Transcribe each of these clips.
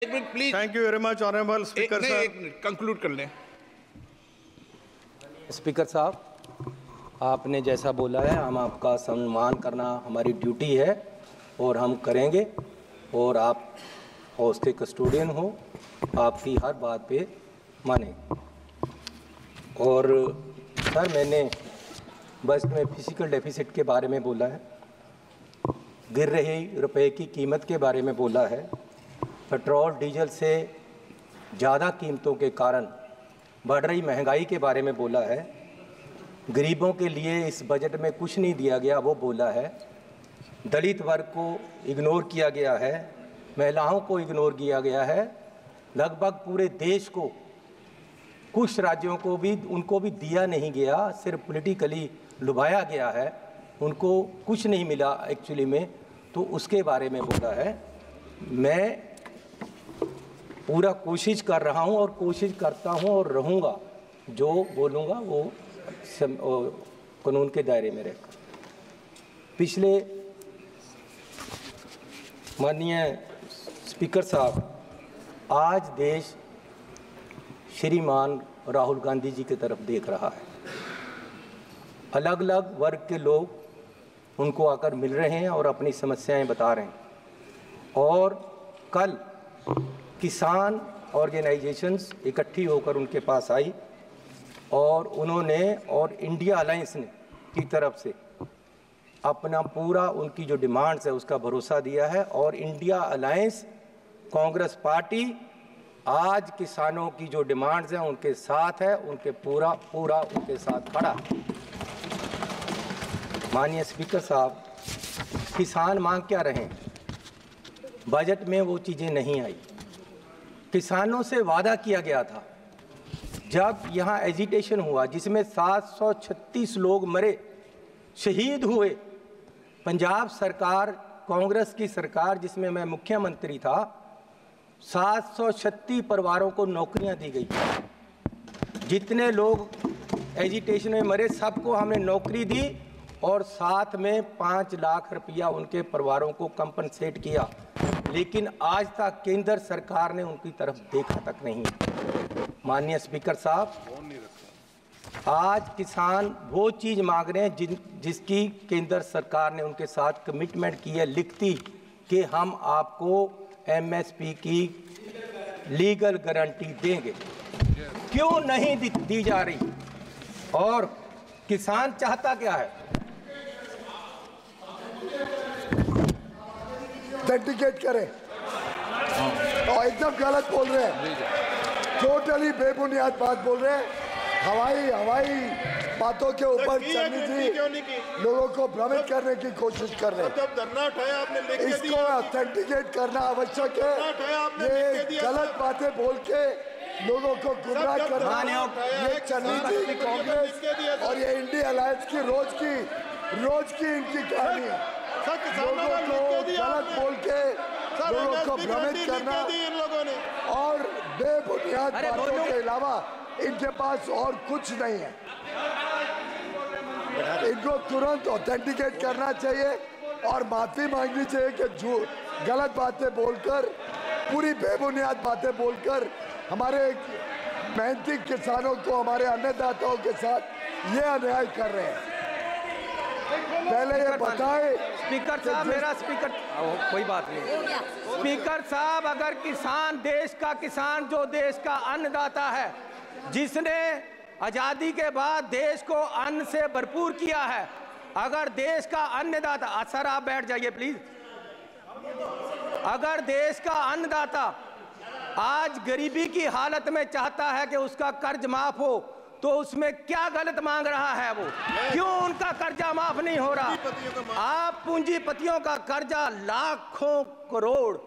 एक minute please. Thank you very much honourable speaker साहब। एक मिनट कंक्लूड कर लें। स्पीकर साहब, आपने जैसा बोला है, हम आपका सम्मान करना हमारी ड्यूटी है और हम करेंगे। और आप हाउस के कस्टोडियन हो, आपकी हर बात पे माने। और सर, मैंने बजट में फिजिकल डेफिसिट के बारे में बोला है, गिर रही रुपए की कीमत के बारे में बोला है, पेट्रोल डीजल से ज़्यादा कीमतों के कारण बढ़ रही महंगाई के बारे में बोला है, गरीबों के लिए इस बजट में कुछ नहीं दिया गया वो बोला है, दलित वर्ग को इग्नोर किया गया है, महिलाओं को इग्नोर किया गया है, लगभग पूरे देश को, कुछ राज्यों को भी उनको भी दिया नहीं गया, सिर्फ पॉलिटिकली लुभाया गया है, उनको कुछ नहीं मिला एक्चुअली में, तो उसके बारे में बोला है। मैं पूरा कोशिश कर रहा हूं और कोशिश करता हूं और रहूंगा, जो बोलूंगा वो कानून के दायरे में रहकर। पिछले माननीय स्पीकर साहब, आज देश श्रीमान राहुल गांधी जी की तरफ देख रहा है। अलग अलग वर्ग के लोग उनको आकर मिल रहे हैं और अपनी समस्याएं बता रहे हैं। और कल किसान ऑर्गेनाइजेशंस इकट्ठी होकर उनके पास आई और उन्होंने और इंडिया अलायंस ने की तरफ से अपना पूरा उनकी जो डिमांड्स है उसका भरोसा दिया है। और इंडिया अलायंस कांग्रेस पार्टी आज किसानों की जो डिमांड्स हैं उनके साथ है, उनके पूरा उनके साथ खड़ा। माननीय स्पीकर साहब, किसान मांग क्या रहे हैं? बजट में वो चीज़ें नहीं आई। किसानों से वादा किया गया था, जब यहाँ एजिटेशन हुआ जिसमें 736 लोग मरे, शहीद हुए, पंजाब सरकार, कांग्रेस की सरकार जिसमें मैं मुख्यमंत्री था, 736 परिवारों को नौकरियां दी गई। जितने लोग एजिटेशन में मरे सबको हमने नौकरी दी और साथ में 5 लाख रुपया उनके परिवारों को कंपनसेट किया। लेकिन आज तक केंद्र सरकार ने उनकी तरफ देखा तक नहीं। माननीय स्पीकर साहब, आज किसान वो चीज़ मांग रहे हैं जिसकी केंद्र सरकार ने उनके साथ कमिटमेंट की है लिखती, कि हम आपको एमएसपी की लीगल गारंटी देंगे। क्यों नहीं दी जा रही? और किसान चाहता क्या है? ऑथेंटिकेट करें और एकदम गलत बोल रहे हैं, टोटली बेबुनियाद बात बोल रहे हैं। हवाई बातों के ऊपर चलनी थी, लोगों को भ्रमित करने की कोशिश कर रहे हैं। इसको ऑथेंटिकेट करना आवश्यक है। ये गलत बातें बोल के लोगों को गुमराह करना, ये चलनी थी कांग्रेस और ये इंडिया अलायंस की रोज की इनकी कहानी है। लोगों को गलत बोल के लोगों को भ्रमित करना और बेबुनियाद बातों के अलावा इनके पास और कुछ नहीं है। इनको तुरंत ऑथेंटिकेट करना चाहिए और माफी मांगनी चाहिए कि जो गलत बातें बोलकर, पूरी बेबुनियाद बातें बोलकर हमारे मेहनती किसानों को, हमारे अन्नदाताओं के साथ ये अन्याय कर रहे हैं। पहले ये बताएं। स्पीकर साहब, मेरा स्पीकर कोई बात नहीं। स्पीकर साहब, अगर किसान, देश का किसान जो देश का अन्नदाता है, जिसने आजादी के बाद देश को अन्न से भरपूर किया है, अगर देश का अन्नदाता, सर आप बैठ जाइए प्लीज। अगर देश का अन्नदाता आज गरीबी की हालत में चाहता है कि उसका कर्ज माफ हो, तो उसमें क्या गलत मांग रहा है वो? क्यों उनका कर्जा माफ नहीं हो रहा? आप पूंजीपतियों का कर्जा लाखों करोड़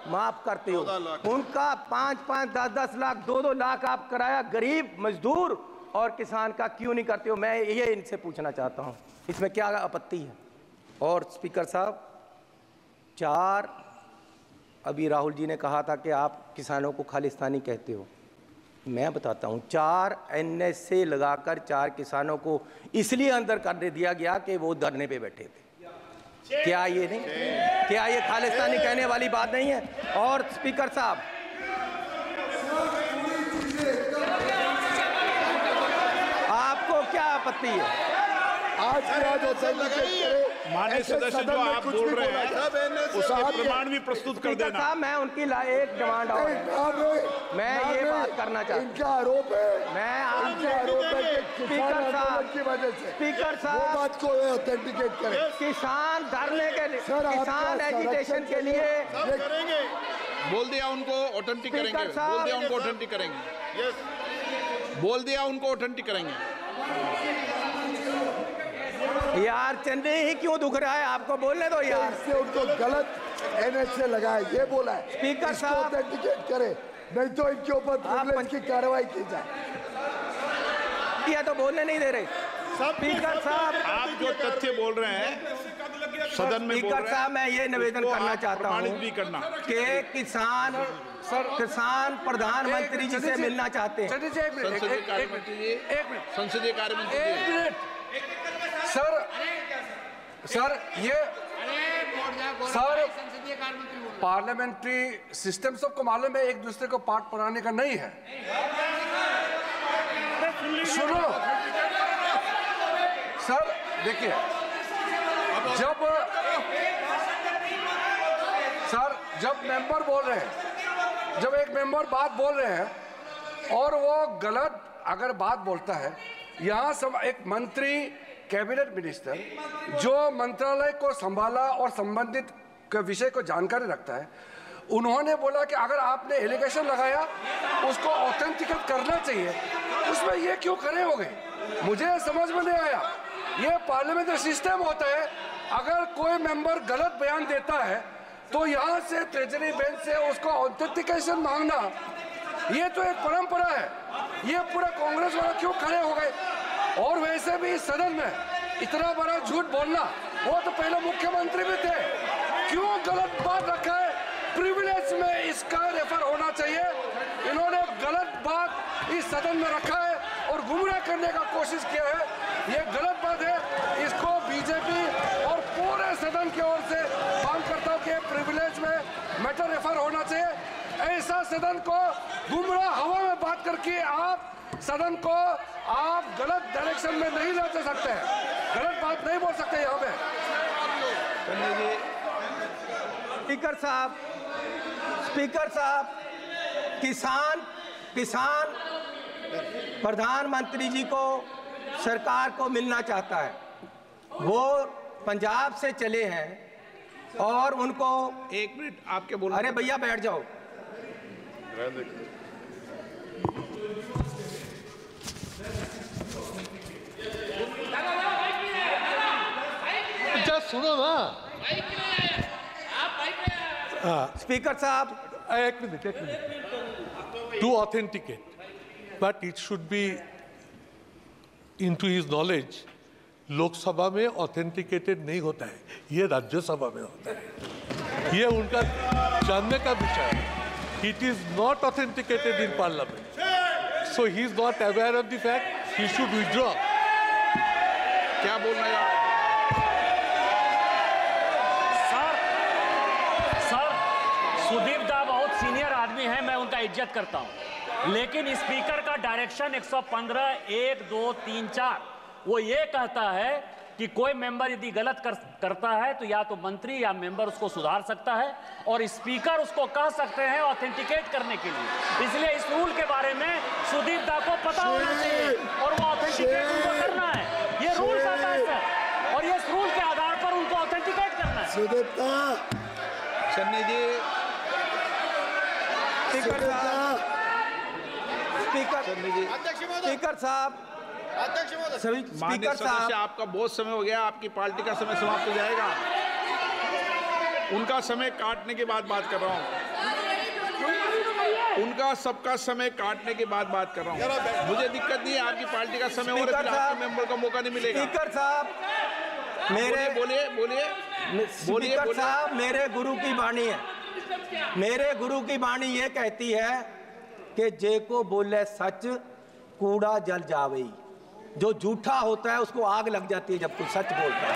माफ करते हो, उनका 5-5, 10-10 लाख, 2-2 लाख आप कराया गरीब मजदूर और किसान का क्यों नहीं करते हो? मैं ये इनसे पूछना चाहता हूँ, इसमें क्या आपत्ति है? और स्पीकर साहब, 4 अभी राहुल जी ने कहा था कि आप किसानों को खालिस्तानी कहते हो। मैं बताता हूं, 4 NSA लगाकर 4 किसानों को इसलिए अंदर कर दिया गया कि वो धरने पे बैठे थे। क्या ये खालिस्तानी कहने वाली बात नहीं है? और स्पीकर साहब, आपको क्या आपत्ति है? आज की आज माननीय सदस्य जो आप बोल रहे हैं उसके प्रमाण भी प्रस्तुत कर स्पीकर देना। साहब, मैं उनकी एक डिमांड और है। मैं ये बात करना चाहता हूँ। इनका आरोप है, मैं इनका आरोप है कि किसान स्पीकर साहब, आंदोलन की वजह से स्पीकर वो साहब, बात को ऑथेंटिकेट करें। किसान धरने के लिए, सर, आपका किसान एजुटेशन के लिए बोल दिया उनको ऑथेंटिक करेंगे, स्पीकर साहब, बोल दिया उनको ऑथेंटिक करेंगे, बोल दिया उनको ऑथेंटिक करेंगे। यार चन्नी ही क्यों दुख रहा है? आपको बोलने दो यार। इससे उनको गलत एनएच से लगाए, ये बोला है। स्पीकर इसको साहब, ऑथेंटिकेट करें, नहीं तो इनके ऊपर प्रिविलेज की कार्रवाई की जाए। या तो बोलने नहीं दे रहे स्पीकर साहब। आप जो तथ्य बोल रहे हैं सदन में बोल स्पीकर रहे साहब, मैं ये निवेदन उसको करना आप चाहता प्रमाणित हूँ भी करना कि किसान प्रधानमंत्री जी से मिलना चाहते हैं। संसदीय कार्य मंत्री जी, संसदीय कार्य मंत्री जी, सर पार्लियामेंट्री सिस्टम सबको मालूम है, एक दूसरे को पाठ पढ़ाने का नहीं है। सुनो सर, देखिए, जब मेंबर बोल रहे हैं, जब एक मेंबर बात बोल रहे हैं और वो गलत अगर बात बोलता है, यहाँ सब एक मंत्री, कैबिनेट मिनिस्टर जो मंत्रालय को संभाला और संबंधित विषय को जानकारी रखता है, उन्होंने बोला कि अगर आपने एलिगेशन लगाया उसको ऑथेंटिकेट करना चाहिए, उसमें ये क्यों खड़े हो गए? मुझे समझ में नहीं आया। ये पार्लियामेंट्री सिस्टम होता है, अगर कोई मेंबर गलत बयान देता है तो यहाँ से ट्रेजरी बेंच से उसको ऑथेंटिकेशन मांगना, ये तो एक परंपरा है। ये पूरा कांग्रेस वाला क्यों खड़े हो गए? और वैसे भी इस सदन में इतना बड़ा झूठ बोलना, वो तो पहले मुख्यमंत्री भी थे, क्यों गलत बात रखा है? प्रिविलेज में इसका रेफर होना चाहिए। इन्होंने गलत बात इस सदन में रखा है और गुमराह करने का कोशिश किया है, ये गलत बात है। इसको बीजेपी और पूरे सदन की ओर से मांग करता हूँ कि प्रिविलेज में मैटर रेफर होना चाहिए। ऐसा सदन को गुमराह हवा में बात करके आप सदन को आप गलत डायरेक्शन में नहीं ले जा सकते हैं, गलत बात नहीं बोल सकते यहाँ पे। स्पीकर साहब, किसान प्रधानमंत्री जी को सरकार को मिलना चाहता है। वो पंजाब से चले हैं और उनको एक मिनट आपके बोल। अरे भैया बैठ जाओ। सुनो ना स्पीकर साहब, एक minute to authenticate, but it should be into his knowledge. Lok Sabha में ऑथेंटिकेटेड नहीं होता है, ये राज्यसभा में होता है, ये उनका जानने का विषय है। It is not authenticated in parliament, so he is not aware of the fact, he should withdraw. क्या बोलना है? सुदीप दा बहुत सीनियर आदमी है, मैं उनका इज्जत करता हूं, लेकिन स्पीकर का डायरेक्शन 115 1 2 3 4 वो ये कहता है कि कोई मेंबर यदि गलत करता है तो या तो मंत्री या मेंबर उसको सुधार सकता है और स्पीकर उसको कह सकते हैं ऑथेंटिकेट करने के लिए। इसलिए इस रूल के बारे में सुदीप दा को पता होना चाहिए और वो ऑथेंटिकेट उनको करना है। ये रूल कहता है सर, और ये रूल के आधार पर उनको ऑथेंटिकेट करना है। सुदीप दा, चन्नी जी, स्पीकर साहब, सभी स्पीकर साहब, आपका बहुत समय हो गया, आपकी पार्टी का समय समाप्त हो जाएगा। उनका समय काटने के बाद बात कर रहा हूँ, उनका सबका समय काटने के बाद बात कर रहा हूँ। मुझे दिक्कत नहीं है, आपकी पार्टी का समय हो रहा है, आपके मेंबर का मौका नहीं मिलेगा। स्पीकर साहब, बोलिए। स्पीकर साहब, मेरे गुरु की वाणी है, मेरे गुरु की वाणी ये कहती है कि जे को बोले सच कूड़ा जल जावे। जो झूठा होता है उसको आग लग जाती है जब कोई सच बोलता है।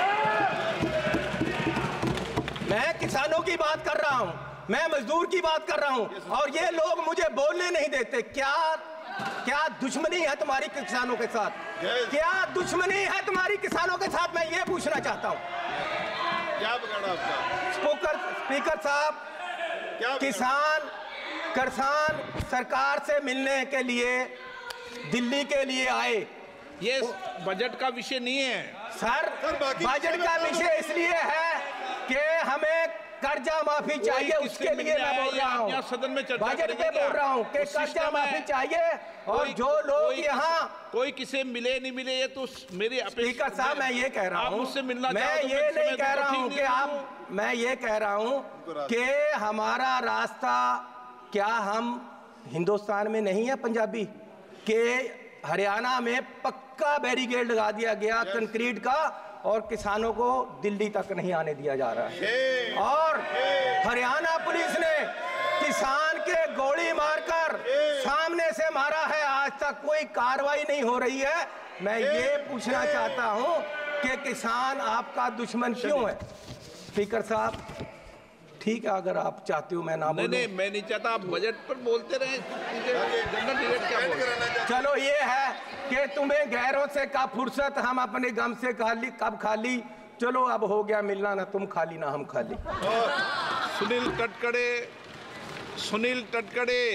मैं किसानों की बात कर रहा हूं, मैं मजदूर की बात कर रहा हूं और ये लोग मुझे बोलने नहीं देते। क्या दुश्मनी है तुम्हारी किसानों के साथ? क्या दुश्मनी है तुम्हारी किसानों के साथ? मैं ये पूछना चाहता हूं। क्या बिगाड़ा आपका? स्पीकर साहब, किसान सरकार से मिलने के लिए दिल्ली के लिए आए। ये बजट का विषय नहीं है सर, बजट का विषय इसलिए है कि हमें कर्जा माफी चाहिए, उसके लिए मैं बोल रहा हूँ। सदन में चर्चा बजट पे बोल रहा हूँ कि कर्जा माफी चाहिए और जो लोग यहाँ कोई किसे मिले नहीं मिले ये तो मेरी स्पीकर साहब मैं ये कह रहा हूँ, मुझसे मिलना मैं ये नहीं कह रहा हूँ कि आप, मैं ये कह रहा हूँ कि हमारा रास्ता, क्या हम हिंदुस्तान में नहीं है पंजाबी के हरियाणा में पक्का बैरिकेड लगा दिया गया कंक्रीट का और किसानों को दिल्ली तक नहीं आने दिया जा रहा है। और हरियाणा पुलिस ने किसान के गोली मारकर सामने से मारा है, आज तक कोई कार्रवाई नहीं हो रही है। मैं ये पूछना चाहता हूं कि किसान आपका दुश्मन क्यों है? स्पीकर साहब ठीक है, अगर आप चाहते हो मैं ना बोलूं। नहीं, मैं नहीं चाहता, आप बजट पर बोलते रहे। जनरल डिबेट क्या बोल रहे हैं? चलो ये है कि तुम्हें गैरों से कब फुर्सत, हम अपने गम से कब खाली। चलो अब हो गया मिलना, ना तुम खाली ना हम खाली। सुनील तटकरे